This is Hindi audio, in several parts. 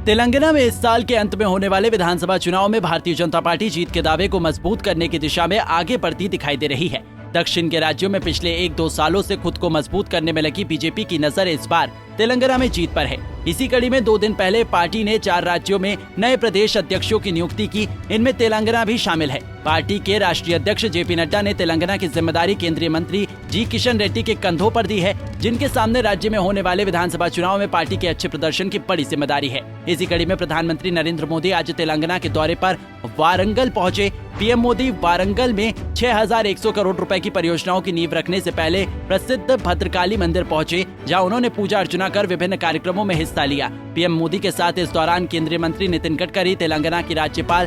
तेलंगाना में इस साल के अंत में होने वाले विधानसभा चुनाव में भारतीय जनता पार्टी जीत के दावे को मजबूत करने की दिशा में आगे बढ़ती दिखाई दे रही है। दक्षिण के राज्यों में पिछले 1-2 सालों से खुद को मजबूत करने में लगी बीजेपी की नजर इस बार तेलंगाना में जीत पर है। इसी कड़ी में 2 दिन पहले पार्टी ने 4 राज्यों में नए प्रदेश अध्यक्षों की नियुक्ति की, इनमें तेलंगाना भी शामिल है। पार्टी के राष्ट्रीय अध्यक्ष जेपी नड्डा ने तेलंगाना की जिम्मेदारी केंद्रीय मंत्री जी किशन रेड्डी के कंधों पर दी है, जिनके सामने राज्य में होने वाले विधानसभा चुनाव में पार्टी के अच्छे प्रदर्शन की बड़ी जिम्मेदारी है। इसी कड़ी में प्रधानमंत्री नरेंद्र मोदी आज तेलंगाना के दौरे पर वारंगल पहुंचे। पीएम मोदी वारंगल में 6100 करोड़ रुपए की परियोजनाओं की नींव रखने से पहले प्रसिद्ध भद्रकाली मंदिर पहुंचे, जहां उन्होंने पूजा अर्चना कर विभिन्न कार्यक्रमों में हिस्सा लिया। पीएम मोदी के साथ इस दौरान केंद्रीय मंत्री नितिन गडकरी, तेलंगाना की राज्यपाल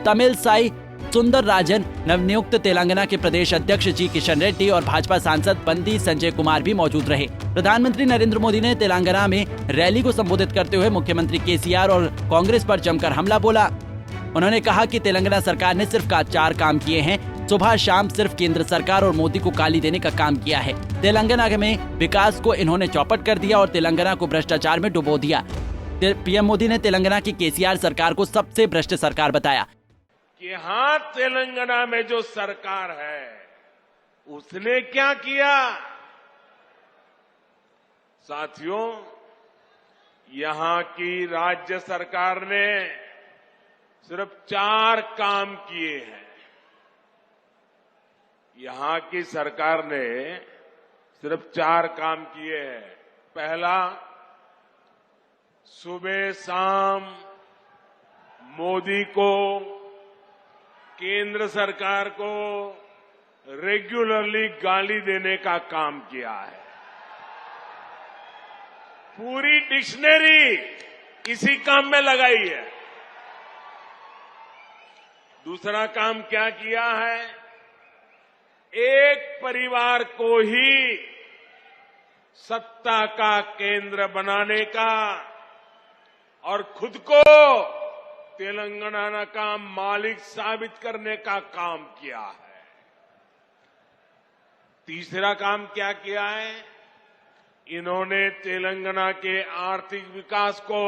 तमिलसाई सुंदरराजन, नवनियुक्त तेलंगाना के प्रदेश अध्यक्ष जी किशन रेड्डी और भाजपा सांसद बंदी संजय कुमार भी मौजूद रहे। प्रधानमंत्री नरेंद्र मोदी ने तेलंगाना में रैली को संबोधित करते हुए मुख्यमंत्री केसीआर और कांग्रेस पर जमकर हमला बोला। उन्होंने कहा कि तेलंगाना सरकार ने सिर्फ 4 काम किए हैं, सुबह शाम सिर्फ केंद्र सरकार और मोदी को गाली देने का काम किया है। तेलंगाना में विकास को इन्होंने चौपट कर दिया और तेलंगाना को भ्रष्टाचार में डुबो दिया। पीएम मोदी ने तेलंगाना की केसीआर सरकार को सबसे भ्रष्ट सरकार बताया। कि हाँ, तेलंगाना में जो सरकार है उसने क्या किया? साथियों, यहां की राज्य सरकार ने सिर्फ 4 काम किए हैं। यहां की सरकार ने सिर्फ 4 काम किए हैं। पहला, सुबह शाम मोदी को, केंद्र सरकार को रेगुलरली गाली देने का काम किया है। पूरी डिक्शनरी इसी काम में लगाई है। दूसरा काम क्या किया है? एक परिवार को ही सत्ता का केंद्र बनाने का और खुद को तेलंगाना का मालिक साबित करने का काम किया है। तीसरा काम क्या किया है? इन्होंने तेलंगाना के आर्थिक विकास को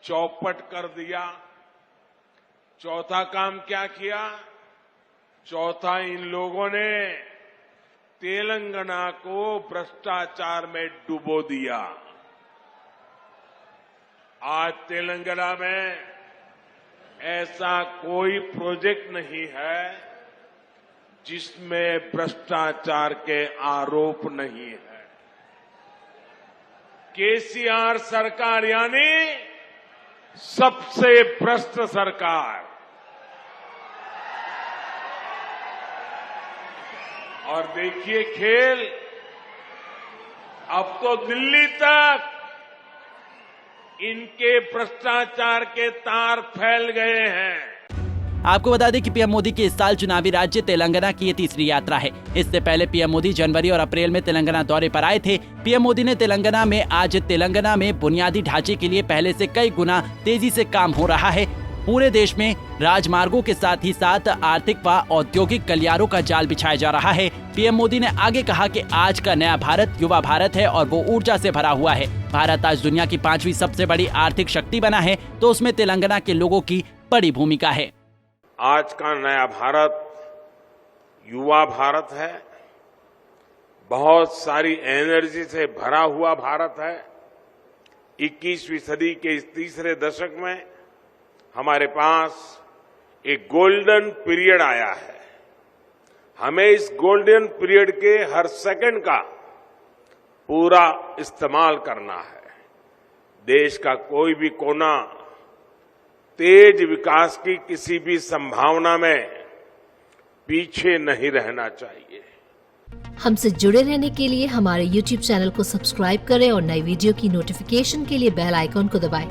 चौपट कर दिया। चौथा काम क्या किया? चौथा, इन लोगों ने तेलंगाना को भ्रष्टाचार में डुबो दिया। आज तेलंगाना में ऐसा कोई प्रोजेक्ट नहीं है जिसमें भ्रष्टाचार के आरोप नहीं है। केसीआर सरकार यानी सबसे भ्रष्ट सरकार। और देखिए खेल, अब तो दिल्ली तक इनके भ्रष्टाचार के तार फैल गए हैं। आपको बता दें कि पीएम मोदी की इस साल चुनावी राज्य तेलंगाना की ये तीसरी यात्रा है। इससे पहले पीएम मोदी जनवरी और अप्रैल में तेलंगाना दौरे पर आए थे। पीएम मोदी ने तेलंगाना में बुनियादी ढांचे के लिए पहले से कई गुना तेजी से काम हो रहा है। पूरे देश में राजमार्गों के साथ ही साथ आर्थिक व औद्योगिक गलियारों का जाल बिछाया जा रहा है। पीएम मोदी ने आगे कहा कि आज का नया भारत युवा भारत है और वो ऊर्जा से भरा हुआ है। भारत आज दुनिया की 5वीं सबसे बड़ी आर्थिक शक्ति बना है, तो उसमें तेलंगाना के लोगों की बड़ी भूमिका है। आज का नया भारत युवा भारत है, बहुत सारी एनर्जी से भरा हुआ भारत है। 21वीं सदी के इस तीसरे दशक में हमारे पास एक गोल्डन पीरियड आया है। हमें इस गोल्डन पीरियड के हर सेकंड का पूरा इस्तेमाल करना है। देश का कोई भी कोना तेज विकास की किसी भी संभावना में पीछे नहीं रहना चाहिए। हमसे जुड़े रहने के लिए हमारे YouTube चैनल को सब्सक्राइब करें और नई वीडियो की नोटिफिकेशन के लिए बेल आइकॉन को दबाएं।